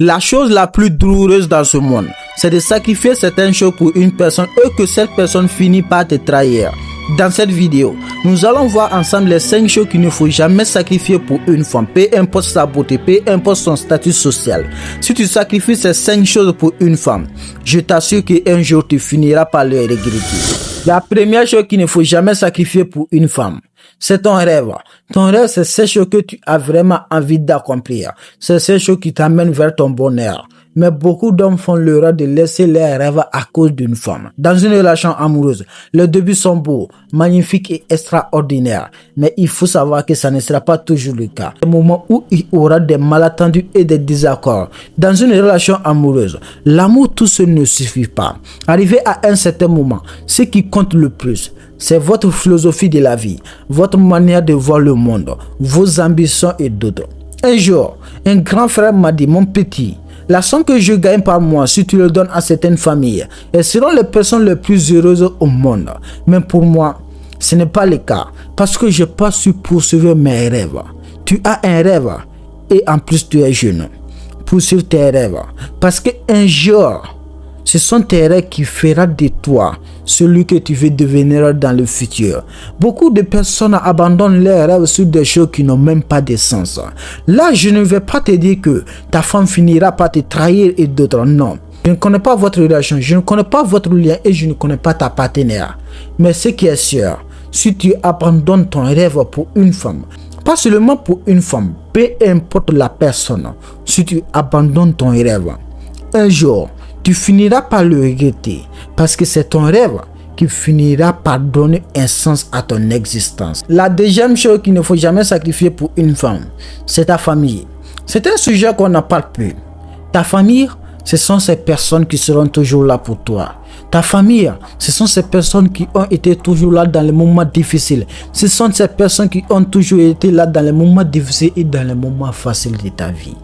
La chose la plus douloureuse dans ce monde, c'est de sacrifier certaines choses pour une personne et que cette personne finit par te trahir. Dans cette vidéo, nous allons voir ensemble les 5 choses qu'il ne faut jamais sacrifier pour une femme, peu importe sa beauté, peu importe son statut social. Si tu sacrifies ces 5 choses pour une femme, je t'assure qu'un jour tu finiras par le regretter. La première chose qu'il ne faut jamais sacrifier pour une femme, c'est ton rêve. Ton rêve, c'est ces choses que tu as vraiment envie d'accomplir. C'est ces choses qui t'amènent vers ton bonheur. Mais beaucoup d'hommes font l'erreur de laisser leurs rêves à cause d'une femme. Dans une relation amoureuse, les débuts sont beaux, magnifiques et extraordinaires. Mais il faut savoir que ça ne sera pas toujours le cas. Au moment où il y aura des malentendus et des désaccords. Dans une relation amoureuse, l'amour tout seul ne suffit pas. Arrivé à un certain moment, ce qui compte le plus, c'est votre philosophie de la vie, votre manière de voir le monde, vos ambitions et d'autres. Un jour, un grand frère m'a dit, mon petit, la somme que je gagne par mois, si tu le donnes à certaines familles, elles seront les personnes les plus heureuses au monde. Mais pour moi, ce n'est pas le cas, parce que je n'ai pas su poursuivre mes rêves. Tu as un rêve et en plus tu es jeune. Poursuivre tes rêves, parce qu'un jour, ce sont tes rêves qui feront de toi celui que tu veux devenir dans le futur. Beaucoup de personnes abandonnent leurs rêves sur des choses qui n'ont même pas de sens. Là, je ne vais pas te dire que ta femme finira par te trahir et d'autres. Non. Je ne connais pas votre relation, je ne connais pas votre lien et je ne connais pas ta partenaire. Mais ce qui est sûr, si tu abandonnes ton rêve pour une femme, pas seulement pour une femme, peu importe la personne, si tu abandonnes ton rêve, un jour, tu finiras par le regretter parce que c'est ton rêve qui finira par donner un sens à ton existence. La deuxième chose qu'il ne faut jamais sacrifier pour une femme, c'est ta famille. C'est un sujet qu'on n'en parle plus. Ta famille, ce sont ces personnes qui seront toujours là pour toi. Ta famille, ce sont ces personnes qui ont été toujours là dans les moments difficiles. Ce sont ces personnes qui ont toujours été là dans les moments difficiles et dans les moments faciles de ta vie.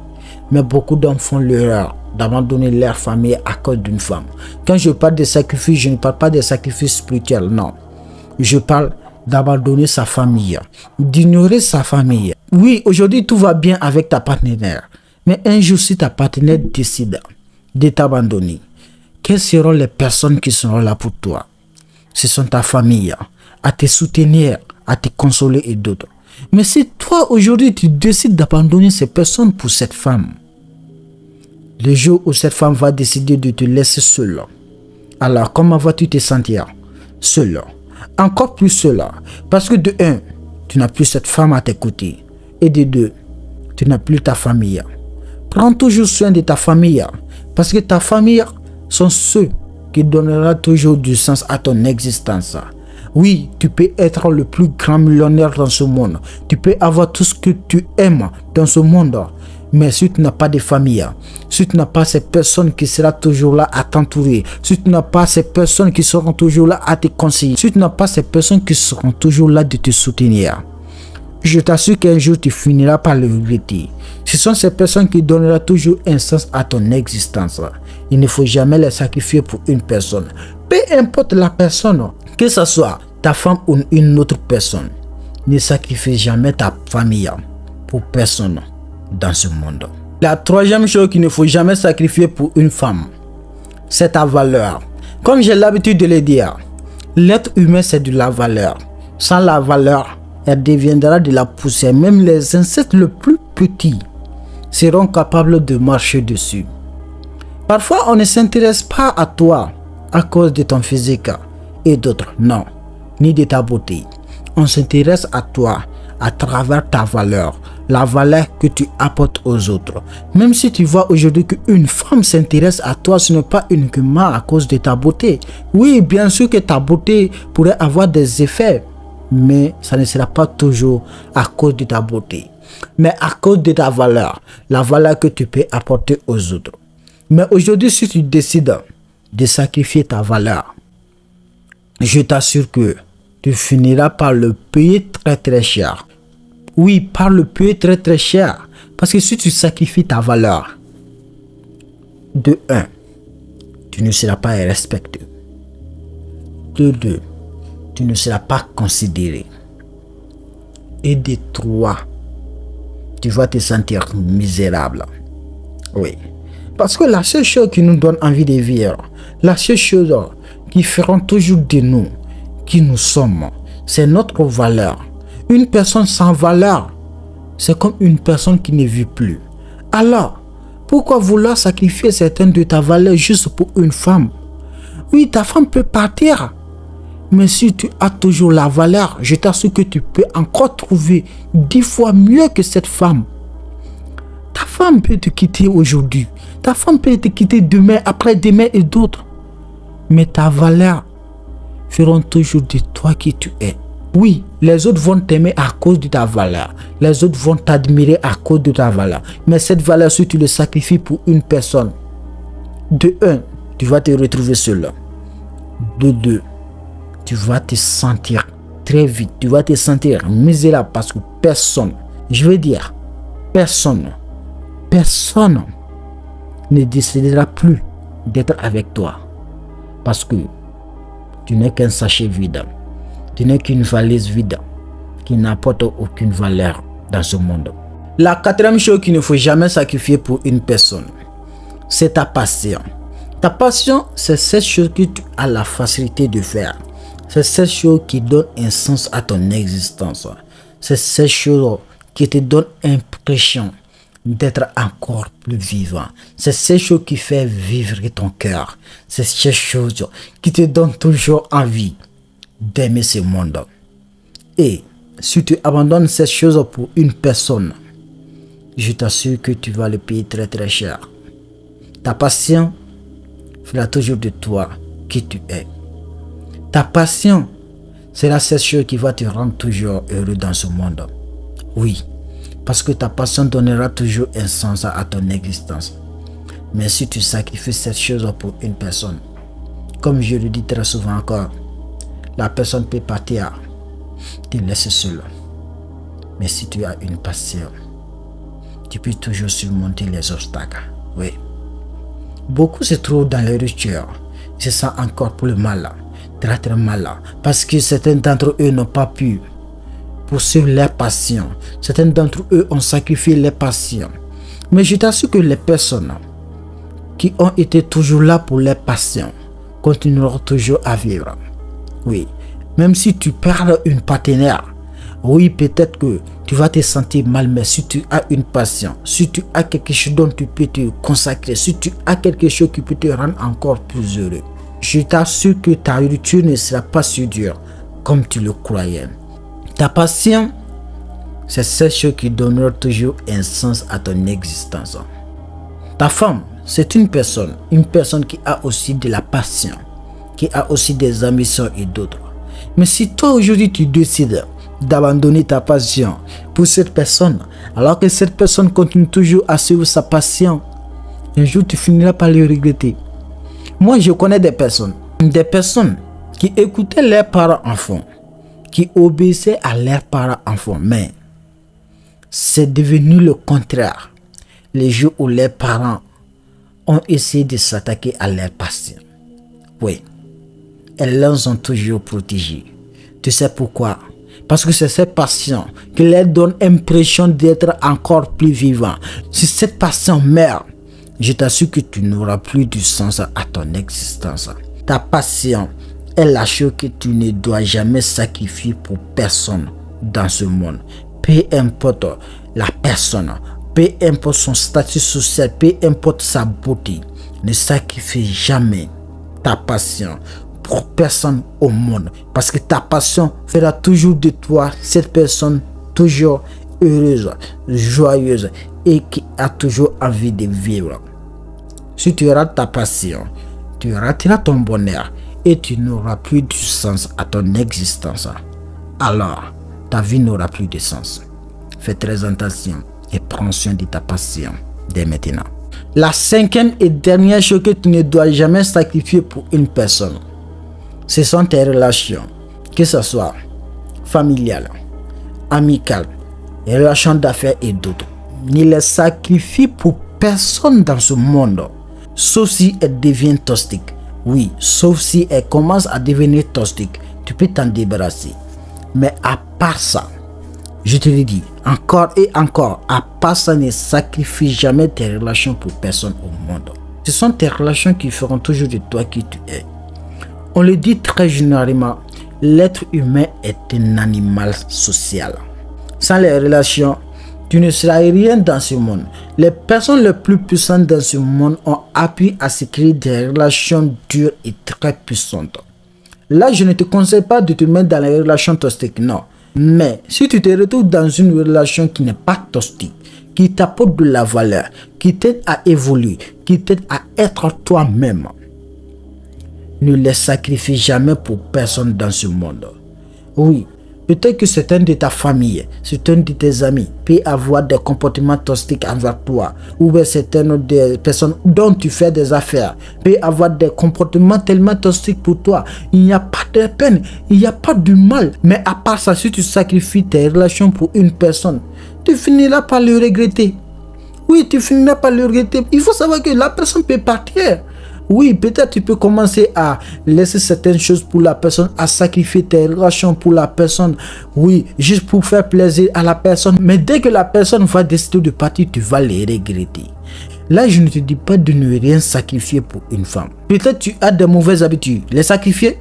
Mais beaucoup d'hommes font l'erreur d'abandonner leur famille à cause d'une femme. Quand je parle de sacrifice, je ne parle pas de sacrifice spirituel, non. Je parle d'abandonner sa famille, d'ignorer sa famille. Oui, aujourd'hui tout va bien avec ta partenaire, mais un jour si ta partenaire décide de t'abandonner, quelles seront les personnes qui seront là pour toi? Ce sont ta famille, à te soutenir, à te consoler et d'autres. Mais si toi aujourd'hui tu décides d'abandonner ces personnes pour cette femme, le jour où cette femme va décider de te laisser seule, alors comment vas-tu te sentir? Seule. Encore plus seule. Parce que de un, tu n'as plus cette femme à tes côtés. Et de deux, tu n'as plus ta famille. Prends toujours soin de ta famille. Parce que ta famille sont ceux qui donneront toujours du sens à ton existence. Oui, tu peux être le plus grand millionnaire dans ce monde. Tu peux avoir tout ce que tu aimes dans ce monde. Mais si tu n'as pas de famille, si tu n'as pas ces personnes qui seront toujours là à t'entourer, si tu n'as pas ces personnes qui seront toujours là à te conseiller, si tu n'as pas ces personnes qui seront toujours là de te soutenir, je t'assure qu'un jour tu finiras par le regretter. Ce sont ces personnes qui donneront toujours un sens à ton existence. Il ne faut jamais les sacrifier pour une personne. Peu importe la personne, que ce soit ta femme ou une autre personne, ne sacrifie jamais ta famille pour personne dans ce monde. La troisième chose qu'il ne faut jamais sacrifier pour une femme, c'est ta valeur. Comme j'ai l'habitude de le dire, l'être humain c'est de la valeur. Sans la valeur, elle deviendra de la poussière. Même les insectes les plus petits seront capables de marcher dessus. Parfois, on ne s'intéresse pas à toi à cause de ton physique et d'autres, non, ni de ta beauté. On s'intéresse à toi à travers ta valeur, la valeur que tu apportes aux autres. Même si tu vois aujourd'hui qu'une femme s'intéresse à toi, ce n'est pas uniquement à cause de ta beauté. Oui, bien sûr que ta beauté pourrait avoir des effets, mais ça ne sera pas toujours à cause de ta beauté, mais à cause de ta valeur, la valeur que tu peux apporter aux autres. Mais aujourd'hui, si tu décides de sacrifier ta valeur, je t'assure que tu finiras par le payer très très cher. Oui, par le payer très très cher. Parce que si tu sacrifies ta valeur, de un, tu ne seras pas respecté. De deux, tu ne seras pas considéré. Et de trois, tu vas te sentir misérable. Oui. Parce que la seule chose qui nous donne envie de vivre, la seule chose qui feront toujours de nous qui nous sommes, c'est notre valeur. Une personne sans valeur, c'est comme une personne qui ne vit plus. Alors, pourquoi vouloir sacrifier certaines de ta valeur juste pour une femme? Oui, ta femme peut partir. Mais si tu as toujours la valeur, je t'assure que tu peux encore trouver 10 fois mieux que cette femme. Ta femme peut te quitter aujourd'hui. Ta femme peut te quitter demain, après-demain et d'autres. Mais ta valeur feront toujours de toi qui tu es. Oui, les autres vont t'aimer à cause de ta valeur. Les autres vont t'admirer à cause de ta valeur. Mais cette valeur, si tu le sacrifies pour une personne, de un, tu vas te retrouver seul. De deux, tu vas te sentir très vite. Tu vas te sentir misérable parce que personne, je veux dire, personne ne décidera plus d'être avec toi. Parce que tu n'es qu'un sachet vide. Tu n'es qu'une valise vide qui n'apporte aucune valeur dans ce monde. La quatrième chose qu'il ne faut jamais sacrifier pour une personne, c'est ta passion. Ta passion, c'est cette chose que tu as la facilité de faire. C'est cette chose qui donne un sens à ton existence. C'est cette chose qui te donne l'impression d'être encore plus vivant. C'est cette chose qui fait vivre ton cœur. C'est cette chose qui te donne toujours envie d'aimer ce monde. Et si tu abandonnes cette chose pour une personne, je t'assure que tu vas le payer très très cher. Ta passion fera toujours de toi qui tu es. Ta passion sera cette chose qui va te rendre toujours heureux dans ce monde. Oui, parce que ta passion donnera toujours un sens à ton existence. Mais si tu sacrifies cette chose pour une personne, comme je le dis très souvent encore, la personne peut partir, te laisser seul. Mais si tu as une passion, tu peux toujours surmonter les obstacles. Oui. Beaucoup se trouvent dans les ruptures. Ils se sentent encore plus mal, très très mal, parce que certains d'entre eux n'ont pas pu poursuivre leur passion. Certains d'entre eux ont sacrifié leur passion. Mais je t'assure que les personnes qui ont été toujours là pour leur passion continueront toujours à vivre. Oui, même si tu perds une partenaire, oui, peut-être que tu vas te sentir mal, mais si tu as une passion, si tu as quelque chose dont tu peux te consacrer, si tu as quelque chose qui peut te rendre encore plus heureux, je t'assure que ta rupture ne sera pas si dure comme tu le croyais. Ta passion, c'est cette chose qui donnera toujours un sens à ton existence. Ta femme, c'est une personne qui a aussi de la passion, qui a aussi des ambitions et d'autres. Mais si toi aujourd'hui tu décides d'abandonner ta passion pour cette personne, alors que cette personne continue toujours à suivre sa passion, un jour tu finiras par le regretter. Moi je connais des personnes qui écoutaient leurs parents enfants, qui obéissaient à leurs parents enfants, mais c'est devenu le contraire. Les jours où les parents ont essayé de s'attaquer à leur passion. Oui, elles les ont toujours protégés. Tu sais pourquoi? Parce que c'est cette passion qui leur donne l'impression d'être encore plus vivant. Si cette passion meurt, je t'assure que tu n'auras plus du sens à ton existence. Ta passion est la chose que tu ne dois jamais sacrifier pour personne dans ce monde. Peu importe la personne, peu importe son statut social, peu importe sa beauté, ne sacrifie jamais ta passion pour personne au monde, parce que ta passion fera toujours de toi cette personne toujours heureuse, joyeuse et qui a toujours envie de vivre. Si tu rates ta passion, tu rateras ton bonheur et tu n'auras plus de sens à ton existence. Alors, ta vie n'aura plus de sens. Fais très attention et prends soin de ta passion dès maintenant. La cinquième et dernière chose que tu ne dois jamais sacrifier pour une personne, ce sont tes relations, que ce soit familiales, amicales, relations d'affaires et d'autres. Ne les sacrifie pour personne dans ce monde, sauf si elles deviennent toxiques. Oui, sauf si elles commencent à devenir toxiques, tu peux t'en débarrasser. Mais à part ça, Je te le dis encore et encore, à part ça, ne sacrifie jamais tes relations pour personne au monde. Ce sont tes relations qui feront toujours de toi qui tu es. On le dit très généralement, l'être humain est un animal social. Sans les relations, tu ne seras rien dans ce monde. Les personnes les plus puissantes dans ce monde ont appris à se créer des relations dures et très puissantes. Là, je ne te conseille pas de te mettre dans les relations toxiques, non. Mais si tu te retrouves dans une relation qui n'est pas toxique, qui t'apporte de la valeur, qui t'aide à évoluer, qui t'aide à être toi-même, ne les sacrifie jamais pour personne dans ce monde. Oui, peut-être que certains de ta famille, certains de tes amis peuvent avoir des comportements toxiques envers toi, ou bien certaines des personnes dont tu fais des affaires peuvent avoir des comportements tellement toxiques pour toi. Il n'y a pas de peine, il n'y a pas de mal. Mais à part ça, si tu sacrifies tes relations pour une personne, tu finiras par le regretter. Oui, tu finiras par le regretter. Il faut savoir que la personne peut partir. Oui, peut-être tu peux commencer à laisser certaines choses pour la personne, à sacrifier tes relations pour la personne. Oui, juste pour faire plaisir à la personne. Mais dès que la personne va décider de partir, tu vas les regretter. Là, je ne te dis pas de ne rien sacrifier pour une femme. Peut-être tu as de mauvaises habitudes. Les sacrifier,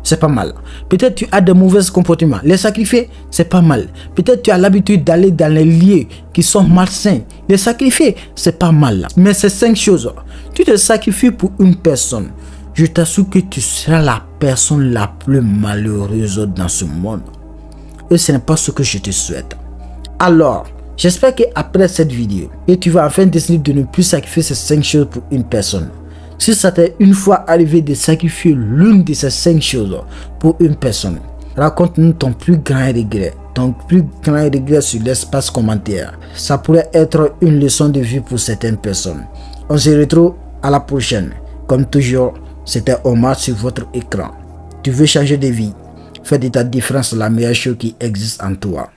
c'est pas mal. Peut-être tu as de mauvais comportements. Les sacrifier, c'est pas mal. Peut-être tu as l'habitude d'aller dans les lieux qui sont malsains. Les sacrifier, c'est pas mal. Mais ces 5 choses, tu te sacrifies pour une personne. Je t'assure que tu seras la personne la plus malheureuse dans ce monde. Et ce n'est pas ce que je te souhaite. Alors, j'espère qu'après cette vidéo, tu vas enfin décider de ne plus sacrifier ces 5 choses pour une personne. Si ça t'est une fois arrivé de sacrifier l'une de ces 5 choses pour une personne, raconte-nous ton plus grand regret. Ton plus grand regret sur l'espace commentaire. Ça pourrait être une leçon de vie pour certaines personnes. On se retrouve à la prochaine. Comme toujours, c'était Omar sur votre écran. Tu veux changer de vie? Fais de ta différence la meilleure chose qui existe en toi.